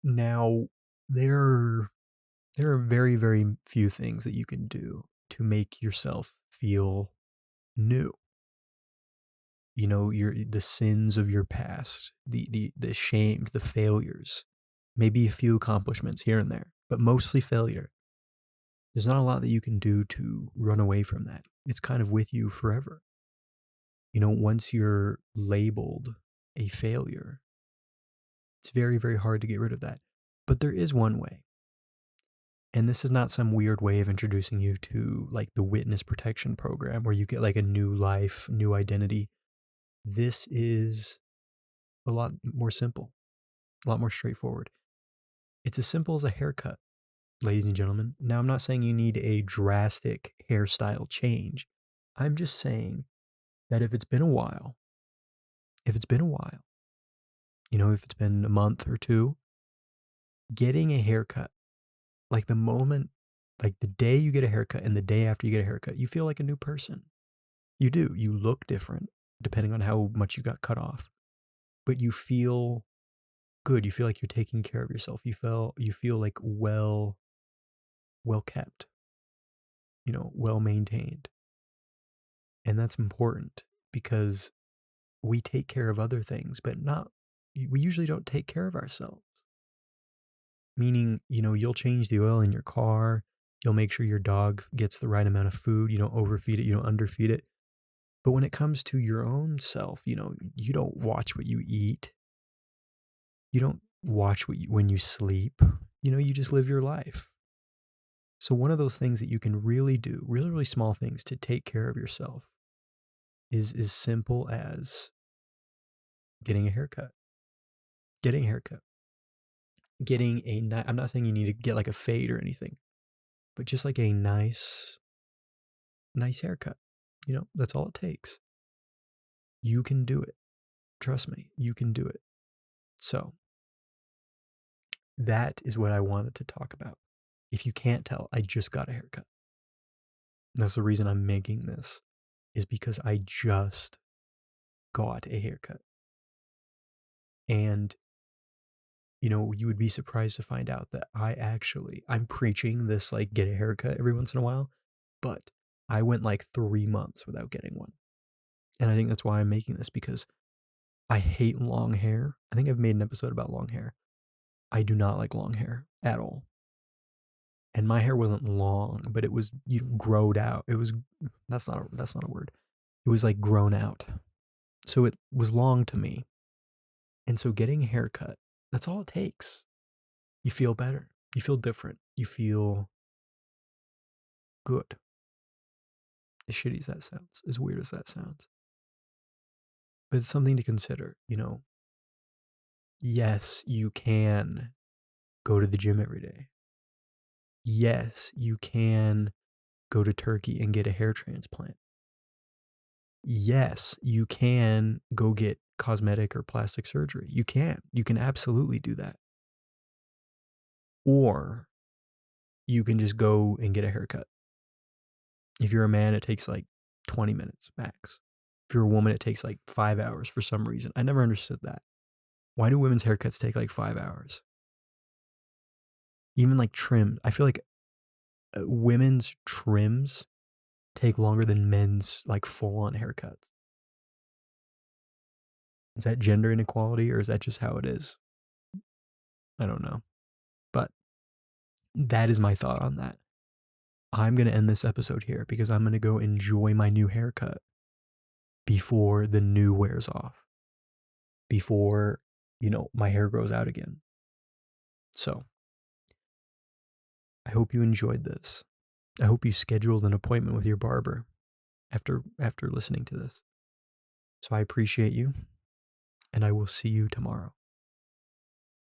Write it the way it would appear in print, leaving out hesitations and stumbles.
Now, there there are very, very few things that you can do to make yourself feel new. You know, the sins of your past, the shame, the failures, maybe a few accomplishments here and there, but mostly failure. There's not a lot that you can do to run away from that. It's kind of with you forever. You know, once you're labeled a failure, it's very, very hard to get rid of that. But there is one way. And this is not some weird way of introducing you to like the witness protection program where you get like a new life, new identity. This is a lot more simple, a lot more straightforward. It's as simple as a haircut, ladies and gentlemen. Now, I'm not saying you need a drastic hairstyle change. I'm just saying that if it's been a while, if it's been a while, if it's been a month or two, getting a haircut, like the moment, like the day you get a haircut and the day after you get a haircut, you feel like a new person. You do. You look different depending on how much you got cut off, but you feel good. You feel like you're taking care of yourself. You feel like well kept, well maintained. And that's important because we take care of other things, but not we usually don't take care of ourselves. Meaning, you'll change the oil in your car, you'll make sure your dog gets the right amount of food, you don't overfeed it, you don't underfeed it. But when it comes to your own self, you don't watch what you eat. You don't watch when you sleep. You just live your life. So one of those things that you can really do, really, really small things to take care of yourself is as simple as getting a haircut. Getting a haircut. I'm not saying you need to get like a fade or anything, but just like a nice haircut. That's all it takes. You can do it. Trust me, you can do it. So that is what I wanted to talk about. If you can't tell, I just got a haircut. That's the reason I'm making this, is because I just got a haircut. And, you would be surprised to find out that I'm preaching this, like, get a haircut every once in a while, but I went like 3 months without getting one. And I think that's why I'm making this, because I hate long hair. I think I've made an episode about long hair. I do not like long hair at all. And my hair wasn't long, but it was growed out. That's not a word. It was like grown out. So it was long to me. And so getting a haircut, that's all it takes. You feel better. You feel different. You feel good. As shitty as that sounds, as weird as that sounds. But it's something to consider, Yes, you can go to the gym every day. Yes, you can go to Turkey and get a hair transplant. Yes, you can go get cosmetic or plastic surgery. You can. You can absolutely do that. Or you can just go and get a haircut. If you're a man, it takes like 20 minutes max. If you're a woman, it takes like 5 hours for some reason. I never understood that. Why do women's haircuts take like 5 hours? Even like trim. I feel like women's trims take longer than men's like full on haircuts. Is that gender inequality or is that just how it is? I don't know. But that is my thought on that. I'm going to end this episode here because I'm going to go enjoy my new haircut before the new wears off, before, my hair grows out again. So I hope you enjoyed this. I hope you scheduled an appointment with your barber after listening to this. So I appreciate you, and I will see you tomorrow.